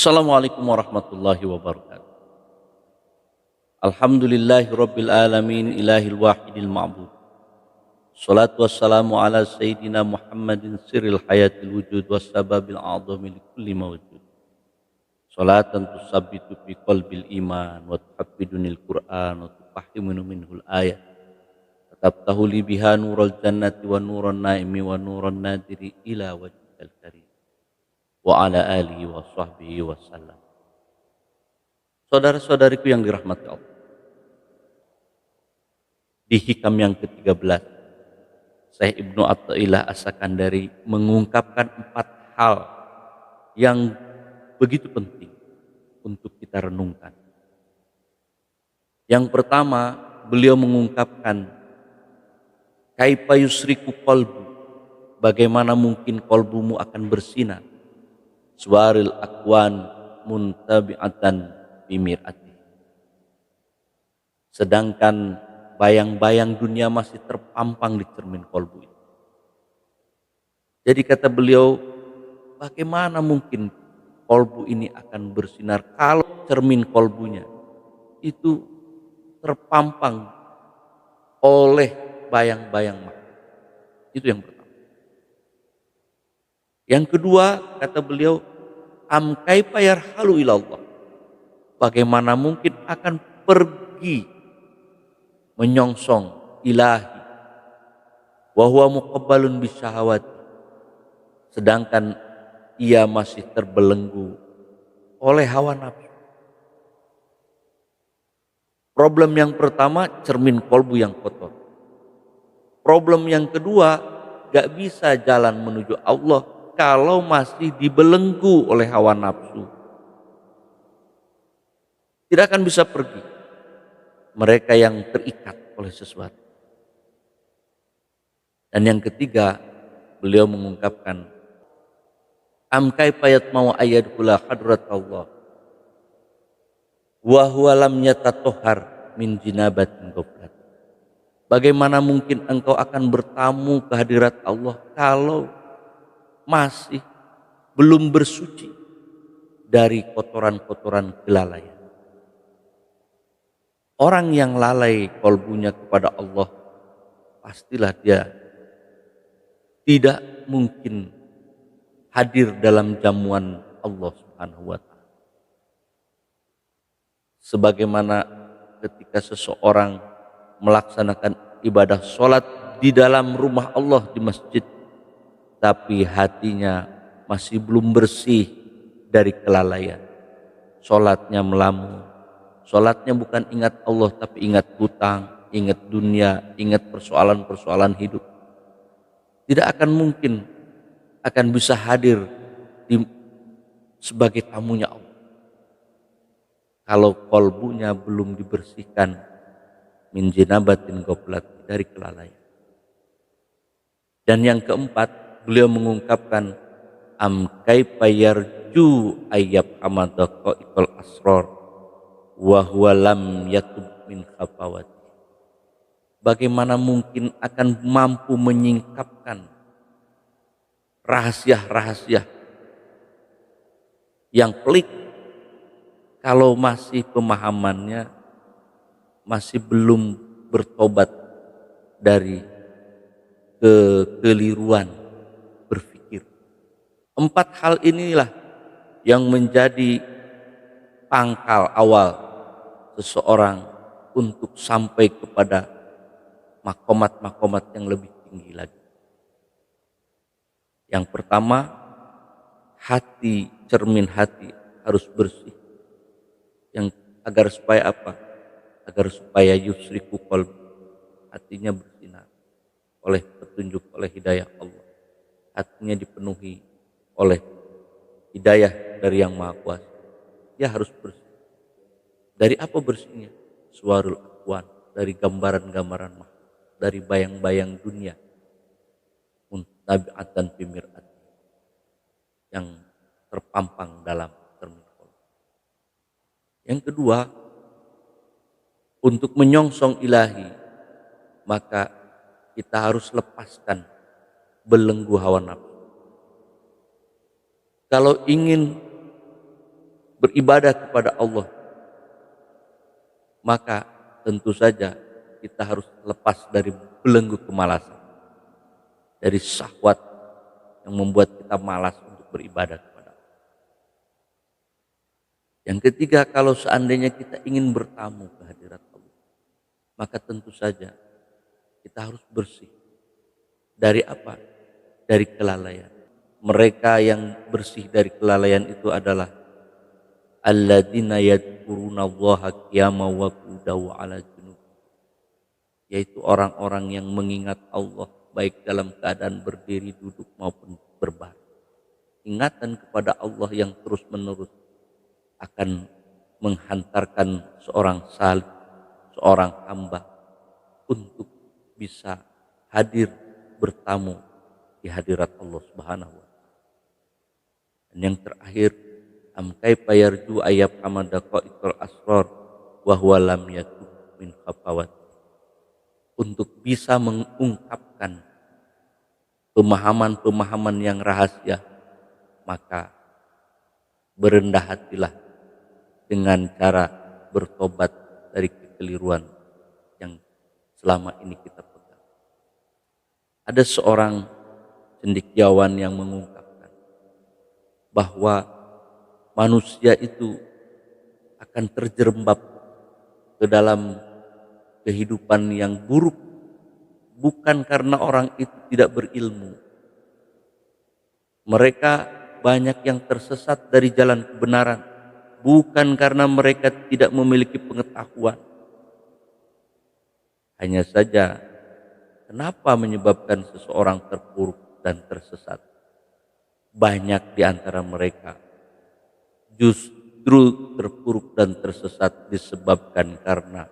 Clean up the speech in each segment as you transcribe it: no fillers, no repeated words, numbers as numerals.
Assalamualaikum warahmatullahi wabarakatuh. Alhamdulillahi rabbil alamin ilahil wahidil ma'bud. Salatu wassalamu ala sayyidina Muhammadin sirril hayatil wujud wassababil a'zami likulli mawjud. Salatan tusabbitu fi qalbil iman wa tuhaffidunil Qur'an wa tufahhimunu minhul ayat. Tabtahu li biha nurul jannati wa nuran naimi wa nuran nadiri ila wajhikal karim. Wa ala alihi wa sahbihi wa sallam. Saudara-saudariku yang dirahmati Allah. Di hikam yang ke-13, Syekh Ibnu Athaillah As-Sakandari mengungkapkan 4 hal yang begitu penting untuk kita renungkan. Yang pertama, beliau mengungkapkan kaifa yusriku qalbu, bagaimana mungkin qalbumu akan bersinar, suaril akwan muntabi'atan bimir'ati, sedangkan bayang-bayang dunia masih terpampang di cermin kolbu itu. Jadi kata beliau, bagaimana mungkin kolbu ini akan bersinar kalau cermin kolbunya itu terpampang oleh bayang-bayang makhluk. Itu yang pertama. Yang kedua, kata beliau, am kaifa yarhalu ilallah, bagaimana mungkin akan pergi menyongsong ilahi wa huwa muqabbalun bisyahawati, sedangkan ia masih terbelenggu oleh hawa nafsu. Problem yang pertama, cermin kolbu yang kotor. Problem yang kedua, gak bisa jalan menuju Allah kalau masih dibelenggu oleh hawa nafsu. Tidak akan bisa pergi mereka yang terikat oleh sesuatu. Dan yang ketiga, beliau mengungkapkan am kaifa yatma'u ayyadkhula hadrat Allah wa huwa lam yatatahhar min jinabatin qablat. Bagaimana mungkin engkau akan bertamu ke hadirat Allah kalau masih belum bersuci dari kotoran-kotoran kelalaian. Orang yang lalai kolbunya kepada Allah, pastilah dia tidak mungkin hadir dalam jamuan Allah Subhanahu wa ta'ala. Sebagaimana ketika seseorang melaksanakan ibadah sholat di dalam rumah Allah di masjid, tapi hatinya masih belum bersih dari kelalaian. Sholatnya melamun. Sholatnya bukan ingat Allah tapi ingat hutang, ingat dunia, ingat persoalan-persoalan hidup. Tidak akan mungkin akan bisa hadir sebagai tamunya Allah kalau kolbunya belum dibersihkan min jinabatin qablat, dari kelalaian. Dan yang keempat, beliau mengungkapkan am kaifa yarju ayyab hamadaqa'iqal asrar wa huwa lam yatub min khafawati. Bagaimana mungkin akan mampu menyingkapkan rahasia-rahasia yang pelik kalau masih pemahamannya masih belum bertobat dari kekeliruan berpikir. 4 hal inilah yang menjadi pangkal awal seseorang untuk sampai kepada makomat-makomat yang lebih tinggi lagi. Yang pertama, hati, cermin hati harus bersih. Yang agar supaya apa? Agar supaya yusriku qalbu, hatinya bersinar oleh petunjuk, oleh hidayah Allah. Hatinya dipenuhi oleh hidayah dari Yang Maha Kuasa. Dia harus bersih. Dari apa bersihnya? Suarul akwan, dari gambaran-gambaran makhluk, dari bayang-bayang dunia. Muntabi'atan bimir'at, yang terpampang dalam cermin kolbu. Yang kedua, untuk menyongsong ilahi, maka kita harus lepaskan belenggu hawa nafsu. Kalau ingin beribadah kepada Allah, maka tentu saja kita harus lepas dari belenggu kemalasan, dari syahwat yang membuat kita malas untuk beribadah kepada Allah. Yang ketiga, kalau seandainya kita ingin bertamu ke hadirat Allah, maka tentu saja kita harus bersih. Dari apa? Dari kelalaian. Mereka yang bersih dari kelalaian itu adalah alladzina yadhkurunallaha qiyaman wa qu'udan wa 'ala junub, yaitu orang-orang yang mengingat Allah baik dalam keadaan berdiri, duduk maupun berbaring. Ingatan kepada Allah yang terus-menerus akan menghantarkan seorang salih, seorang hamba untuk bisa hadir bertamu di hadirat Allah Subhanahu wa taala. Dan yang terakhir, am kaifa yarju ayab hamadaqaitul asrar wa huwa lam yakub min khafawat, untuk bisa mengungkapkan pemahaman-pemahaman yang rahasia, maka berendah hatilah dengan cara bertobat dari kekeliruan yang selama ini kita pegang. Ada seorang cendekiawan yang mengungkapkan bahwa manusia itu akan terjerembab ke dalam kehidupan yang buruk bukan karena orang itu tidak berilmu. Mereka banyak yang tersesat dari jalan kebenaran bukan karena mereka tidak memiliki pengetahuan. Hanya saja, kenapa menyebabkan seseorang terpuruk dan tersesat? Banyak di antara mereka justru terpuruk dan tersesat disebabkan karena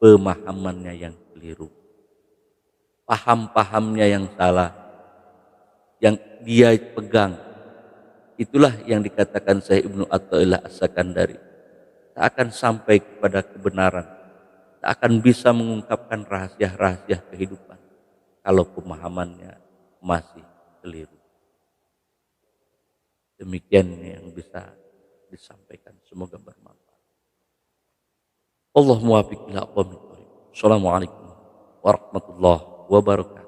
pemahamannya yang keliru, paham-pahamnya yang salah, yang dia pegang. Itulah yang dikatakan Syekh Ibnu Athaillah As-Sakandari, tak akan sampai kepada kebenaran, tak akan bisa mengungkapkan rahasia-rahasia kehidupan kalau pemahamannya masih keliru. Demikian yang bisa disampaikan, semoga bermanfaat. Allah muwaffiq ila aqwamit thoriq. Assalamualaikum warahmatullahi wabarakatuh.